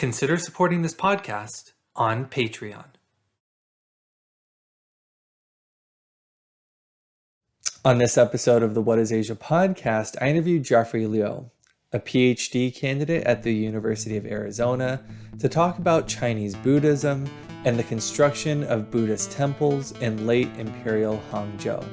Consider supporting this podcast on Patreon. On this episode of the What is Asia podcast, I interviewed Jeffrey Liu, a Ph.D. candidate at the University of Arizona, to talk about Chinese Buddhism and the construction of Buddhist temples in late Imperial Hangzhou.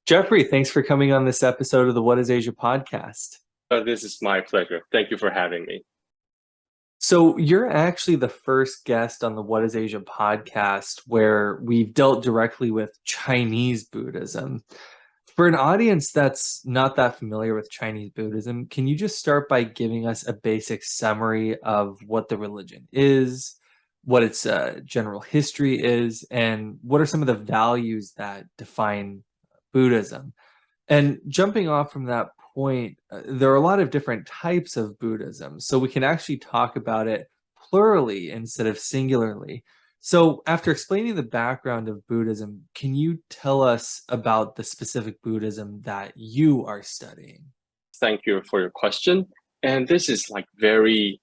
Jeffrey, thanks for coming on this episode of the What is Asia podcast. This is my pleasure. Thank you for having me. So you're actually the first guest on the What is Asia podcast where we've dealt directly with Chinese Buddhism. For an audience that's not that familiar with Chinese Buddhism, can you just start by giving us a basic summary of what the religion is, what its general history is, and what are some of the values that define Buddhism? And jumping off from that point, there are a lot of different types of Buddhism, so we can actually talk about it plurally instead of singularly. So after explaining the background of Buddhism, can you tell us about the specific Buddhism that you are studying? Thank you for your question. And this is like very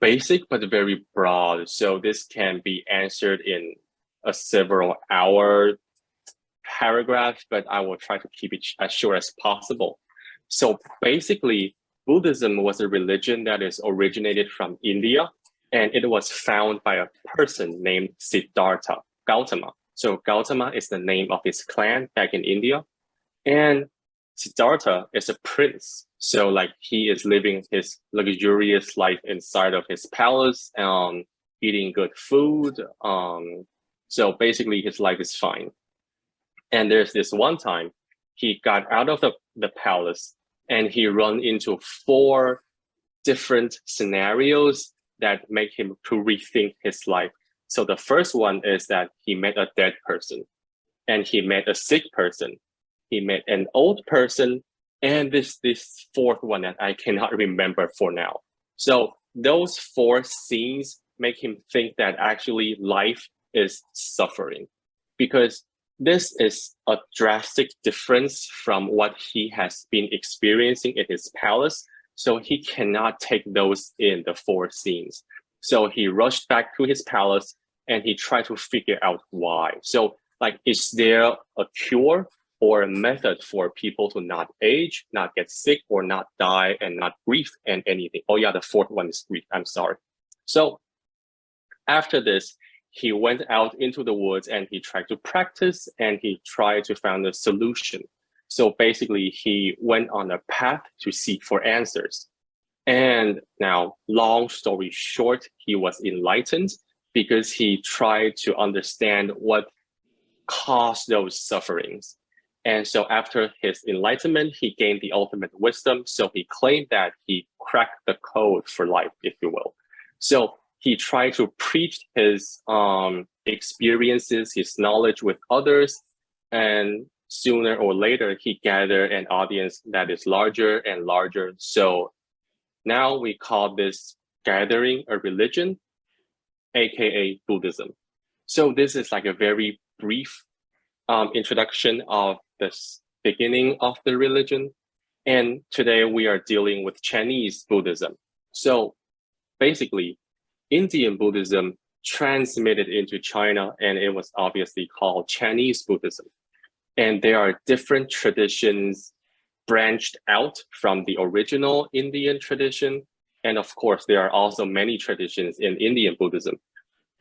basic, but very broad. So this can be answered in a several hour paragraph, but I will try to keep it as short as possible. So basically, Buddhism was a religion that is originated from India, and it was founded by a person named Siddhartha Gautama. So Gautama is the name of his clan back in India. And Siddhartha is a prince. So like he is living his luxurious life inside of his palace, eating good food. So basically his life is fine. And there's this one time he got out of the palace and he run into 4 different scenarios that make him to rethink his life. So the first one is that he met a dead person, and he met a sick person, he met an old person, and this fourth one that I cannot remember for now. So those 4 scenes make him think that actually life is suffering, because this is a drastic difference from what he has been experiencing in his palace. So he cannot take those in the 4 scenes. So he rushed back to his palace and he tried to figure out why. So like, is there a cure or a method for people to not age, not get sick, or not die and not grieve and anything? Oh yeah, the 4th one is grief, I'm sorry. So after this, he went out into the woods and he tried to practice and he tried to find a solution. So basically he went on a path to seek for answers. And now, long story short, he was enlightened because he tried to understand what caused those sufferings. And so after his enlightenment, he gained the ultimate wisdom. So he claimed that he cracked the code for life, if you will. So he tried to preach his experiences, his knowledge with others, and sooner or later, he gathered an audience that is larger and larger. So now we call this gathering a religion, aka Buddhism. So this is like a very brief introduction of the beginning of the religion. And today we are dealing with Chinese Buddhism. So basically, Indian Buddhism transmitted into China, and it was obviously called Chinese Buddhism. And there are different traditions branched out from the original Indian tradition. And of course, there are also many traditions in Indian Buddhism.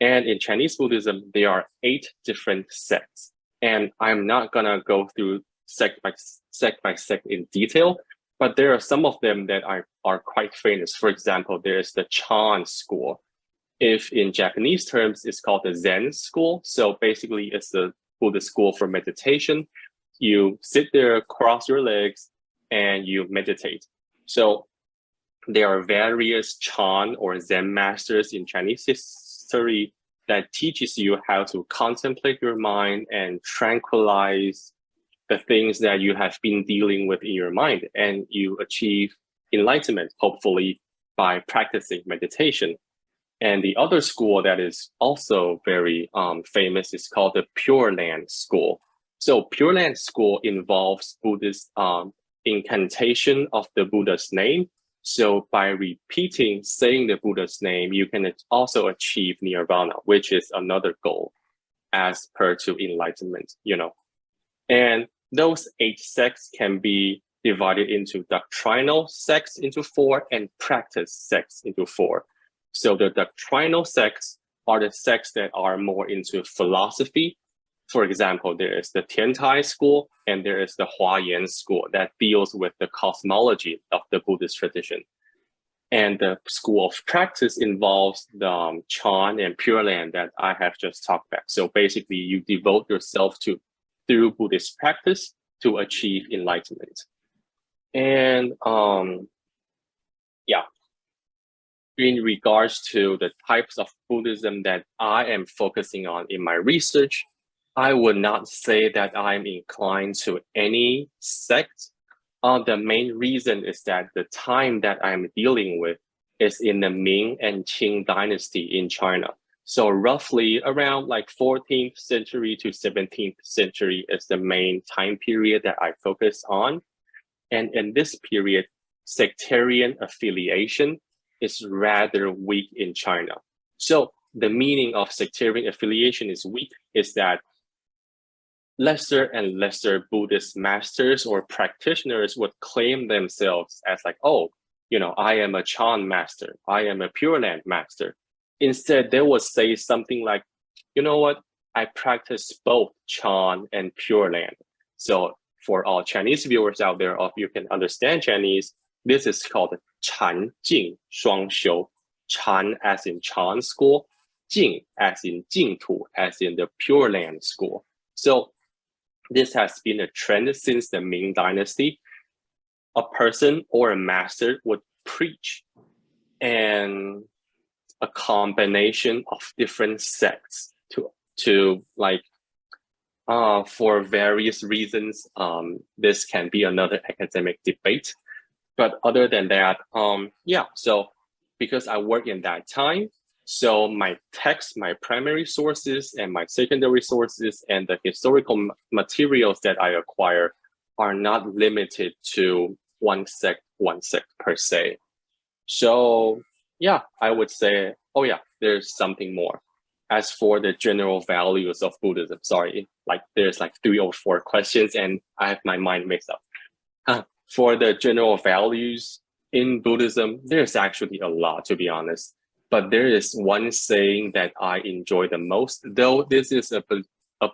And in Chinese Buddhism, there are 8 different sects. And I'm not gonna go through sect by sect in detail, but there are some of them that are quite famous. For example, there is the Chan school. If in Japanese terms, it's called the Zen school. So basically it's the Buddhist school for meditation. You sit there, cross your legs, and you meditate. So there are various Chan or Zen masters in Chinese history that teaches you how to contemplate your mind and tranquilize the things that you have been dealing with in your mind, and you achieve enlightenment, hopefully by practicing meditation. And the other school that is also very famous is called the Pure Land School. So Pure Land School involves Buddhist incantation of the Buddha's name. So by repeating, saying the Buddha's name, you can also achieve nirvana, which is another goal as per to enlightenment, And those 8 sects can be divided into doctrinal sects into 4 and practice sects into 4. So the doctrinal sects are the sects that are more into philosophy. For example, there is the Tiantai school and there is the Huayan school that deals with the cosmology of the Buddhist tradition. And the school of practice involves the Chan and Pure Land that I have just talked about. So basically, you devote yourself to through Buddhist practice to achieve enlightenment. And in regards to the types of Buddhism that I am focusing on in my research, I would not say that I'm inclined to any sect. The main reason is that the time that I'm dealing with is in the Ming and Qing dynasty in China. So roughly around like 14th century to 17th century is the main time period that I focus on. And in this period, sectarian affiliation is rather weak in China. So the meaning of sectarian affiliation is weak is that lesser and lesser Buddhist masters or practitioners would claim themselves as like, oh, I am a Chan master, I am a Pure Land master. Instead, they would say something like, you know what, I practice both Chan and Pure Land. So for all Chinese viewers out there, if you can understand Chinese, this is called Chan Jing Shuang Xiu. Chan as in Chan school, Jing as in Jingtu, as in the Pure Land school. So this has been a trend since the Ming Dynasty. A person or a master would preach and a combination of different sects to like for various reasons. This can be another academic debate. But other than that, so because I work in that time, so my text, my primary sources and my secondary sources and the historical materials that I acquire are not limited to one sect per se. So I would say, there's something more. As for the general values of Buddhism, sorry, like there's like 3 or 4 questions and I have my mind mixed up. For the general values in Buddhism, there's actually a lot, to be honest. But there is one saying that I enjoy the most, though this is a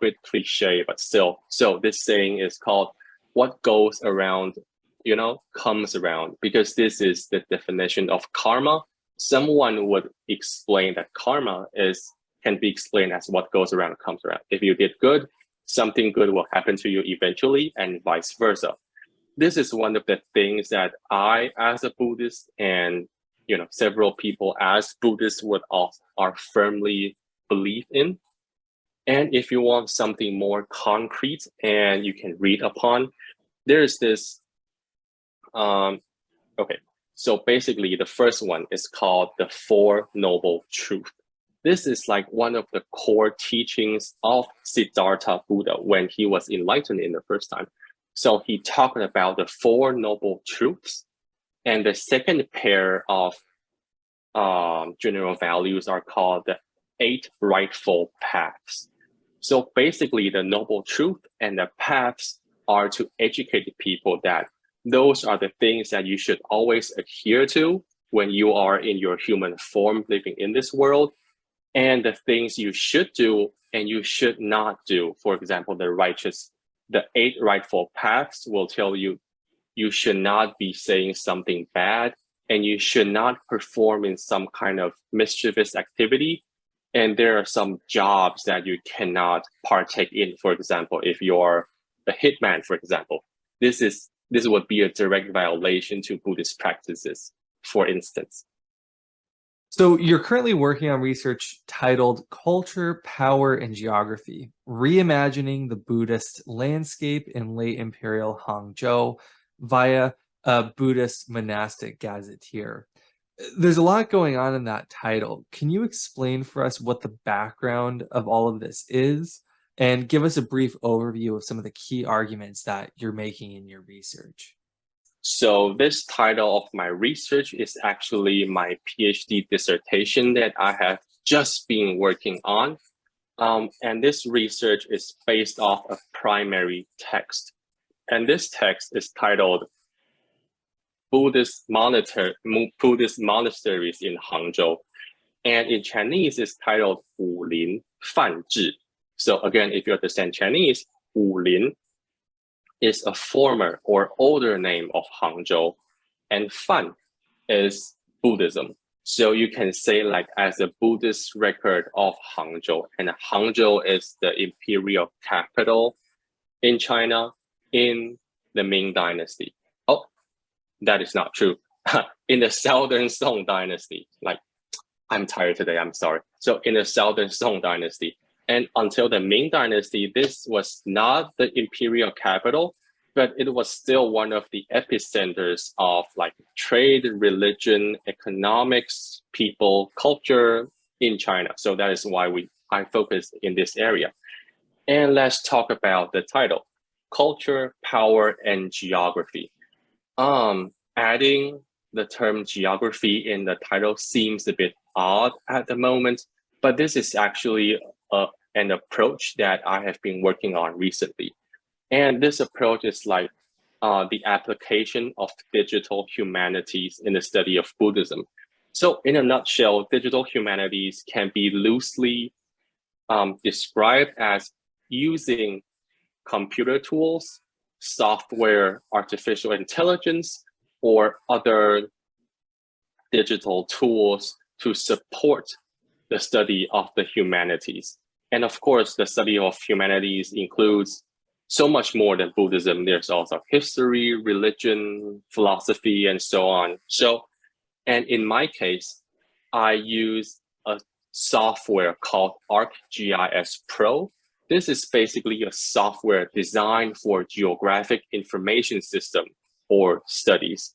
bit cliche, but still. So this saying is called, what goes around, comes around, because this is the definition of karma. Someone would explain that karma can be explained as what goes around comes around. If you did good, something good will happen to you eventually, and vice versa. This is one of the things that I, as a Buddhist, and several people as Buddhists are firmly believe in. And if you want something more concrete and you can read upon, there's this. So basically, the first one is called the Four Noble Truths. This is like one of the core teachings of Siddhartha Buddha when he was enlightened in the first time. So he talked about the Four Noble Truths, and the second pair of general values are called the 8 Rightful Paths. So basically, the Noble Truth and the paths are to educate people that those are the things that you should always adhere to when you are in your human form living in this world, and the things you should do and you should not do. For example, the 8 rightful paths will tell you you should not be saying something bad and you should not perform in some kind of mischievous activity. And there are some jobs that you cannot partake in. For example, if you're a hitman, for example, this would be a direct violation to Buddhist practices, for instance. So you're currently working on research titled Culture, Power, and Geography, Reimagining the Buddhist Landscape in Late Imperial Hangzhou via a Buddhist monastic gazetteer. There's a lot going on in that title. Can you explain for us what the background of all of this is and give us a brief overview of some of the key arguments that you're making in your research? So this title of my research is actually my PhD dissertation that I have just been working on. And this research is based off a primary text. And this text is titled Buddhist monasteries in Hangzhou. And in Chinese, it's titled 武林范志. So again, if you understand Chinese, 武林 is a former or older name of Hangzhou, and Fan is Buddhism. So you can say like as a Buddhist record of Hangzhou, and Hangzhou is the imperial capital in China in the Ming Dynasty. Oh, that is not true. In the Southern Song Dynasty, like I'm tired today, I'm sorry. So in the Southern Song Dynasty, and until the Ming Dynasty, this was not the imperial capital, but it was still one of the epicenters of like trade, religion, economics, people, culture in China. So that is why I focus in this area. And let's talk about the title, culture, power, and geography. Adding the term geography in the title seems a bit odd at the moment, but this is actually an approach that I have been working on recently. And this approach is like the application of digital humanities in the study of Buddhism. So in a nutshell, digital humanities can be loosely described as using computer tools, software, artificial intelligence, or other digital tools to support the study of the humanities. And of course, the study of humanities includes so much more than Buddhism. There's also history, religion, philosophy, and so on. And in my case, I use a software called ArcGIS Pro. This is basically a software designed for geographic information system or studies.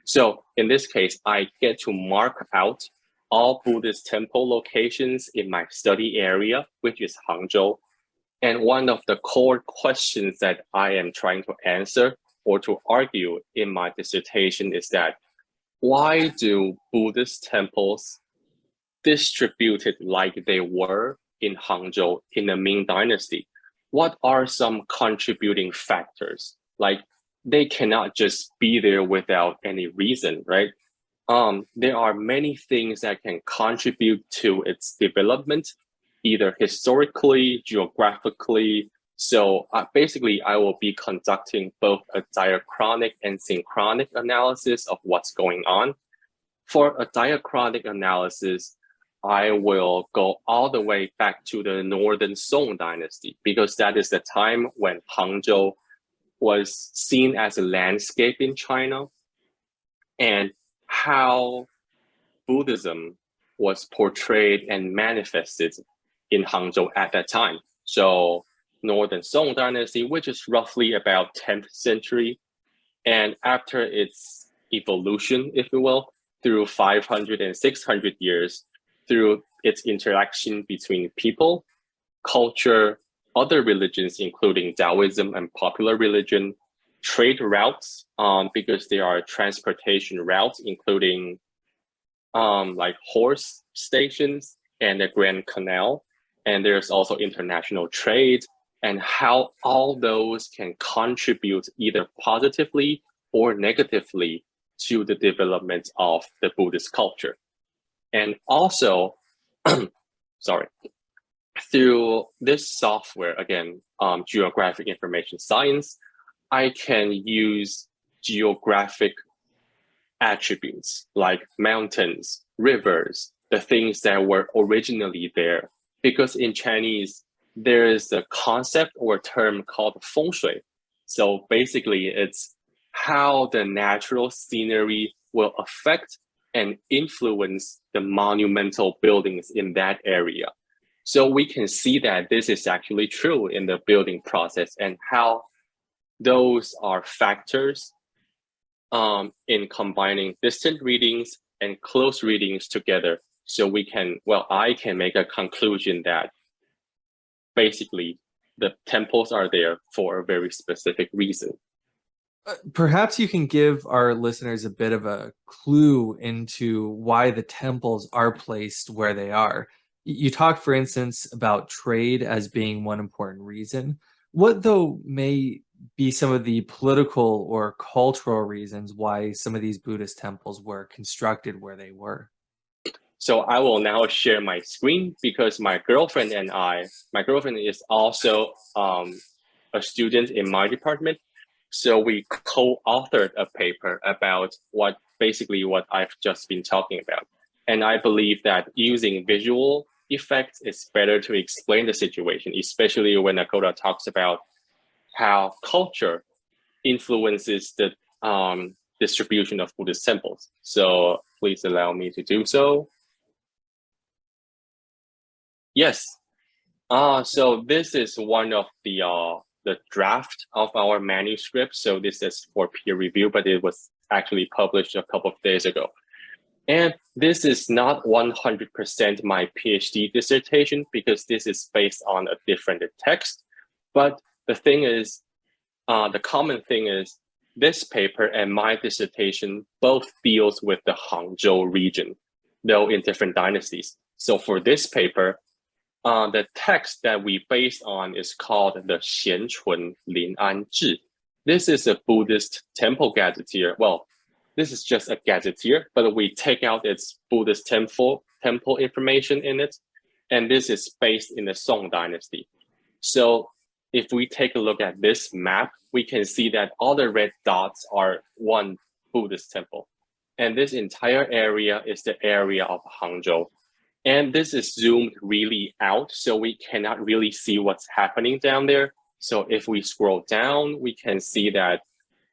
So in this case, I get to mark out all Buddhist temple locations in my study area, which is Hangzhou. And one of the core questions that I am trying to answer or to argue in my dissertation is that why do Buddhist temples distributed like they were in Hangzhou in the Ming Dynasty? What are some contributing factors? Like they cannot just be there without any reason, right? There are many things that can contribute to its development, either historically, geographically. So basically, I will be conducting both a diachronic and synchronic analysis of what's going on. For a diachronic analysis, I will go all the way back to the Northern Song Dynasty, because that is the time when Hangzhou was seen as a landscape in China, and how Buddhism was portrayed and manifested in Hangzhou at that time. So Northern Song Dynasty, which is roughly about 10th century, and after its evolution, if you will, through 500 and 600 years, through its interaction between people, culture, other religions, including Taoism and popular religion, trade routes, because there are transportation routes, including like horse stations and the Grand Canal. And there's also international trade, and how all those can contribute either positively or negatively to the development of the Buddhist culture. And also, sorry, through this software, again, geographic information science, I can use geographic attributes like mountains, rivers, the things that were originally there. Because in Chinese, there is a concept or term called feng shui. So basically, it's how the natural scenery will affect and influence the monumental buildings in that area. So we can see that this is actually true in the building process, and how those are factors in combining distant readings and close readings together. So I can make a conclusion that basically the temples are there for a very specific reason. Perhaps you can give our listeners a bit of a clue into why the temples are placed where they are. You talked, for instance, about trade as being one important reason. What, though, may be some of the political or cultural reasons why some of these Buddhist temples were constructed where they were? So I will now share my screen because my girlfriend is also a student in my department. So we co-authored a paper about what I've just been talking about. And I believe that using visual effects is better to explain the situation, especially when Akoda talks about how culture influences the distribution of Buddhist temples. So please allow me to do so. Yes. So this is one of the draft of our manuscript. So this is for peer review, but it was actually published a couple of days ago. And this is not 100% my PhD dissertation because this is based on a different text. But the common thing is this paper and my dissertation both deals with the Hangzhou region, though in different dynasties. So for this paper, the text that we based on is called the Xianchun Lin'an Zhi. This is a Buddhist temple gazetteer. Well, this is just a gazetteer, but we take out its Buddhist temple information in it. And this is based in the Song dynasty. So if we take a look at this map, we can see that all the red dots are one Buddhist temple. And this entire area is the area of Hangzhou. And this is zoomed really out, so we cannot really see what's happening down there. So if we scroll down, we can see that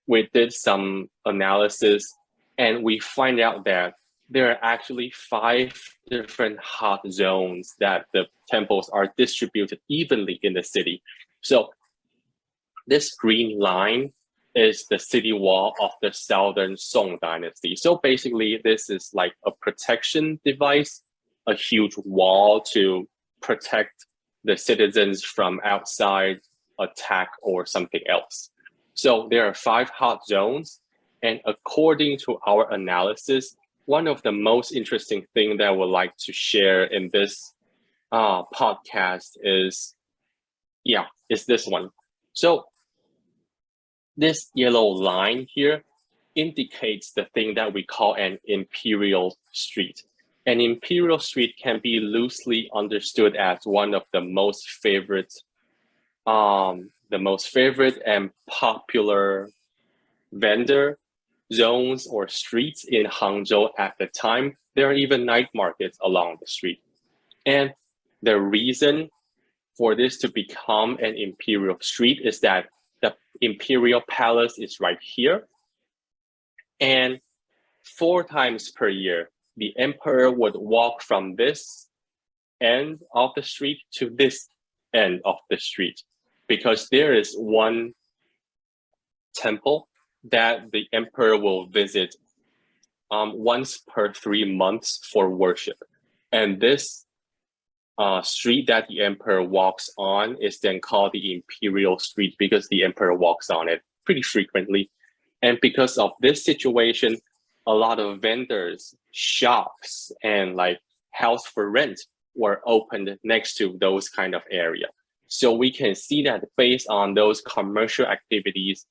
we did some analysis and we find out that there are actually 5 different hot zones that the temples are distributed evenly in the city. So this green line is the city wall of the Southern Song dynasty. So basically, this is like a protection device, a huge wall to protect the citizens from outside attack or something else. So there are 5 hot zones. And according to our analysis, one of the most interesting things that I would like to share in this podcast is this one. So this yellow line here indicates the thing that we call an imperial street. An imperial street can be loosely understood as one of the most favorite and popular vendor zones or streets in Hangzhou at the time. There are even night markets along the street. And the reason for this to become an imperial street is that the imperial palace is right here. And 4 times per year, the emperor would walk from this end of the street to this end of the street, because there is one temple that the emperor will visit once per 3 months for worship. And this street that the emperor walks on is then called the imperial street because the emperor walks on it pretty frequently. And because of this situation, a lot of vendors, shops, and like house for rent were opened next to those kind of area. So we can see that based on those commercial activities,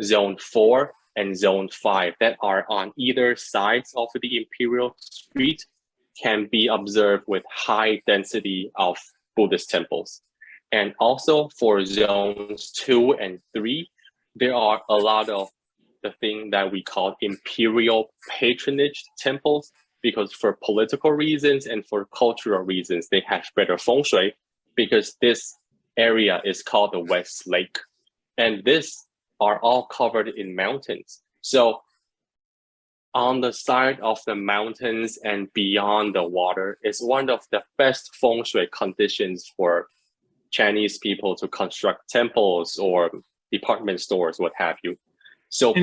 Zone 4 and Zone 5 that are on either sides of the imperial street can be observed with high density of Buddhist temples. And also for zones 2 and 3, there are a lot of the thing that we call imperial patronage temples, because for political reasons and for cultural reasons, they have better feng shui, because this area is called the West Lake. And this are all covered in mountains. So on the side of the mountains and beyond the water is one of the best feng shui conditions for Chinese people to construct temples or department stores, what have you. So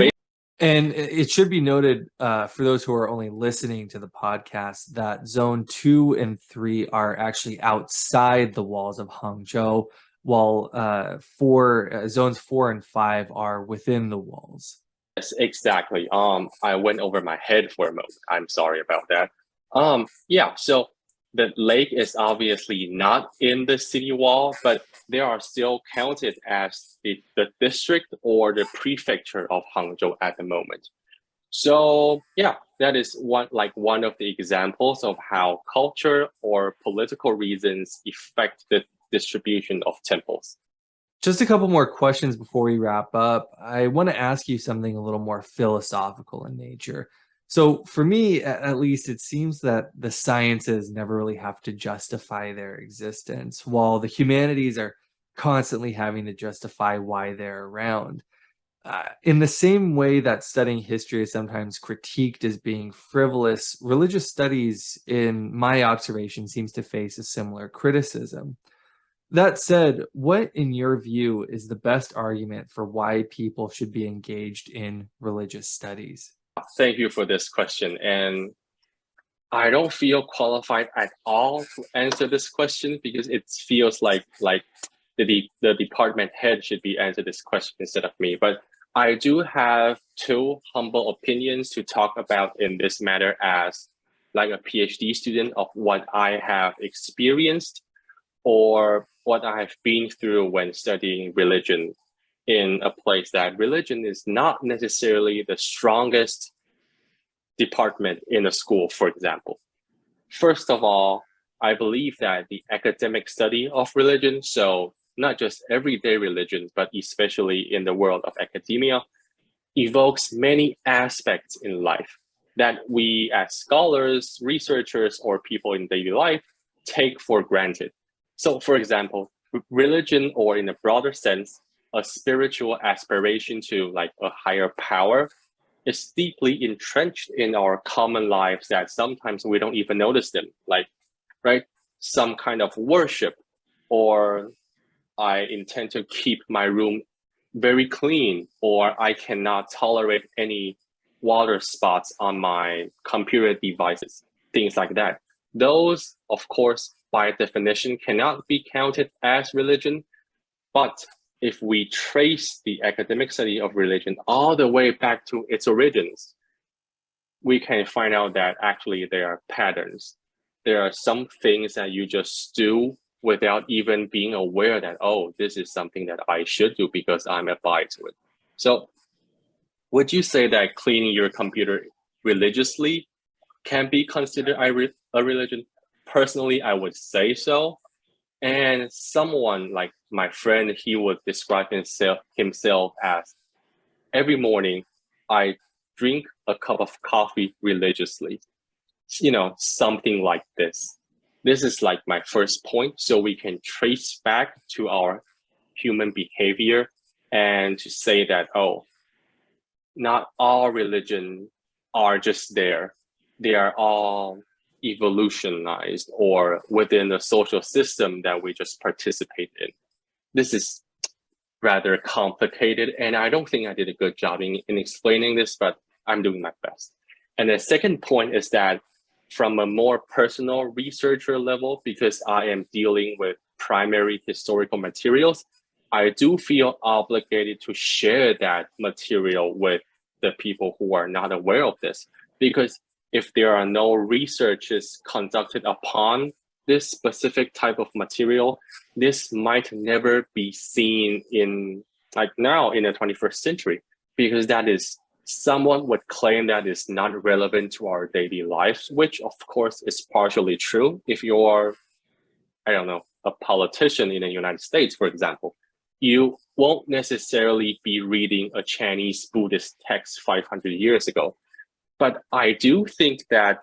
And it should be noted for those who are only listening to the podcast that zone 2 and 3 are actually outside the walls of Hangzhou, while zones 4 and 5 are within the walls. Yes, exactly. I went over my head for a moment. I'm sorry about that. Yeah, so the lake is obviously not in the city wall, but they are still counted as the district or the prefecture of Hangzhou at the moment. So yeah, that is one of the examples of how culture or political reasons affect the distribution of temples. Just a couple more questions before we wrap up. I want to ask you something a little more philosophical in nature. So, for me, at least, it seems that the sciences never really have to justify their existence, while the humanities are constantly having to justify why they're around. In the same way that studying history is sometimes critiqued as being frivolous, religious studies, in my observation, seems to face a similar criticism. That said, what, in your view, is the best argument for why people should be engaged in religious studies? Thank you for this question. And I don't feel qualified at all to answer this question because it feels like the department head should be answer this question instead of me. But I do have two humble opinions to talk about in this matter as like a PhD student of what I have experienced or what I have been through when studying religion in a place that religion is not necessarily the strongest department in a school, for example. First of all, I believe that the academic study of religion, so not just everyday religion, but especially in the world of academia, evokes many aspects in life that we as scholars, researchers, or people in daily life take for granted. So, for example, religion, or in a broader sense, a spiritual aspiration to like a higher power is deeply entrenched in our common lives that sometimes we don't even notice them. Like, right, some kind of worship, or I intend to keep my room very clean, or I cannot tolerate any water spots on my computer devices, things like that. Those, of course, by definition, cannot be counted as religion, but if we trace the academic study of religion all the way back to its origins, we can find out that actually there are patterns. There are some things that you just do without even being aware that, oh, this is something that I should do because I'm abide to it. So would you say that cleaning your computer religiously can be considered a religion? Personally, I would say so. And someone like my friend, he would describe himself as every morning I drink a cup of coffee religiously. Something like this. This is like my first point. So we can trace back to our human behavior and to say that, oh, not all religion are just there. They are all evolutionized or within the social system that we just participate in. This is rather complicated, and I don't think I did a good job in explaining this, but I'm doing my best. And the second point is that from a more personal researcher level, because I am dealing with primary historical materials, I do feel obligated to share that material with the people who are not aware of this. Because if there are no researches conducted upon this specific type of material, this might never be seen in like now in the 21st century, because that is someone would claim that is not relevant to our daily lives, which of course is partially true. If you're, I don't know, a politician in the United States, for example, you won't necessarily be reading a Chinese Buddhist text 500 years ago. But I do think that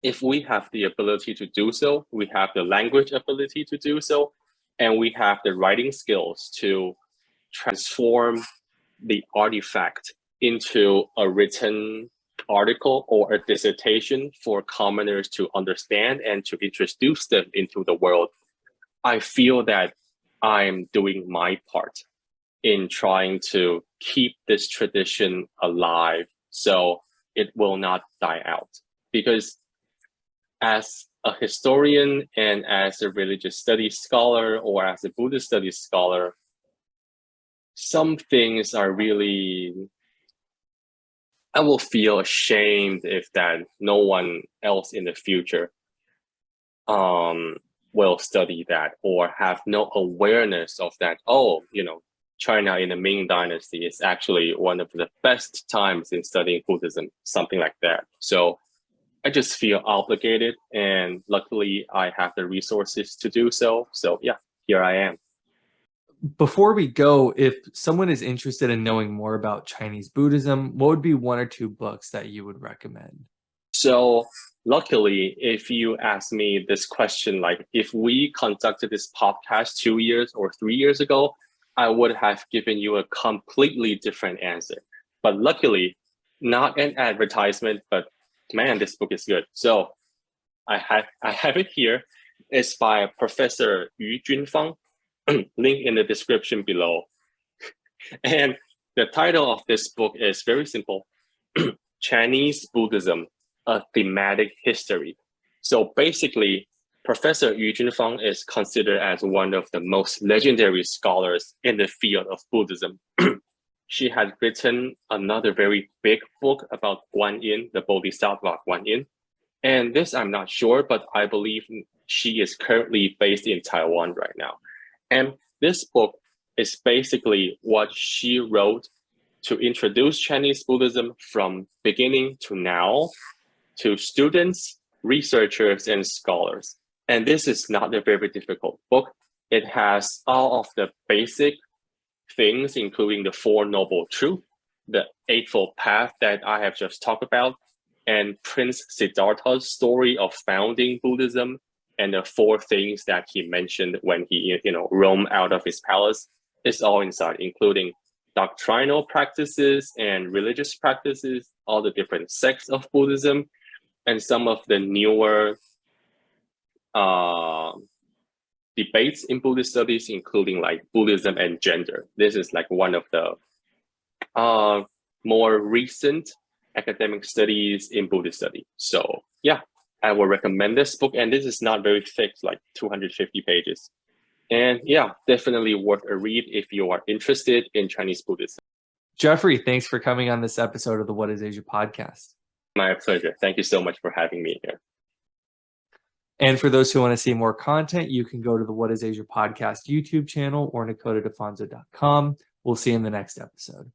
if we have the ability to do so, we have the language ability to do so, and we have the writing skills to transform the artifact into a written article or a dissertation for commoners to understand and to introduce them into the world, I feel that I'm doing my part in trying to keep this tradition alive so it will not die out. Because as a historian and as a religious studies scholar or as a Buddhist studies scholar, some things are really, I will feel ashamed if that no one else in the future will study that or have no awareness of that. Oh, China in the Ming Dynasty is actually one of the best times in studying Buddhism, something like that. So I just feel obligated, and luckily I have the resources to do so. So yeah, here I am. Before we go, if someone is interested in knowing more about Chinese Buddhism, what would be 1 or 2 books that you would recommend? So luckily, if you ask me this question, like if we conducted this podcast 2 years or 3 years ago, I would have given you a completely different answer. But luckily, not an advertisement, but man, this book is good. So I have it here. It's by Professor Yu Junfang. Link in the description below. And the title of this book is very simple. Chinese Buddhism, a thematic history. So basically, Professor Yu Junfang is considered as one of the most legendary scholars in the field of Buddhism. She had written another very big book about Guanyin, the Bodhisattva Guanyin. And this I'm not sure, but I believe she is currently based in Taiwan right now. And this book is basically what she wrote to introduce Chinese Buddhism from beginning to now to students, researchers, and scholars. And this is not a very difficult book. It has all of the basic things, including the Four Noble Truths, the Eightfold Path that I have just talked about, and Prince Siddhartha's story of founding Buddhism, and the 4 things that he mentioned when he, roamed out of his palace. Is all inside, including doctrinal practices and religious practices, all the different sects of Buddhism, and some of the newer debates in Buddhist studies, including like Buddhism and gender. This is like one of the more recent academic studies in Buddhist study. So yeah, I will recommend this book. And this is not very thick, like 250 pages. And yeah, definitely worth a read if you are interested in Chinese Buddhism. Jeffrey, thanks for coming on this episode of the What is Asia podcast. My pleasure. Thank you so much for having me here. And for those who want to see more content, you can go to the What is Asia podcast YouTube channel or NakotaDefonso.com. We'll see you in the next episode.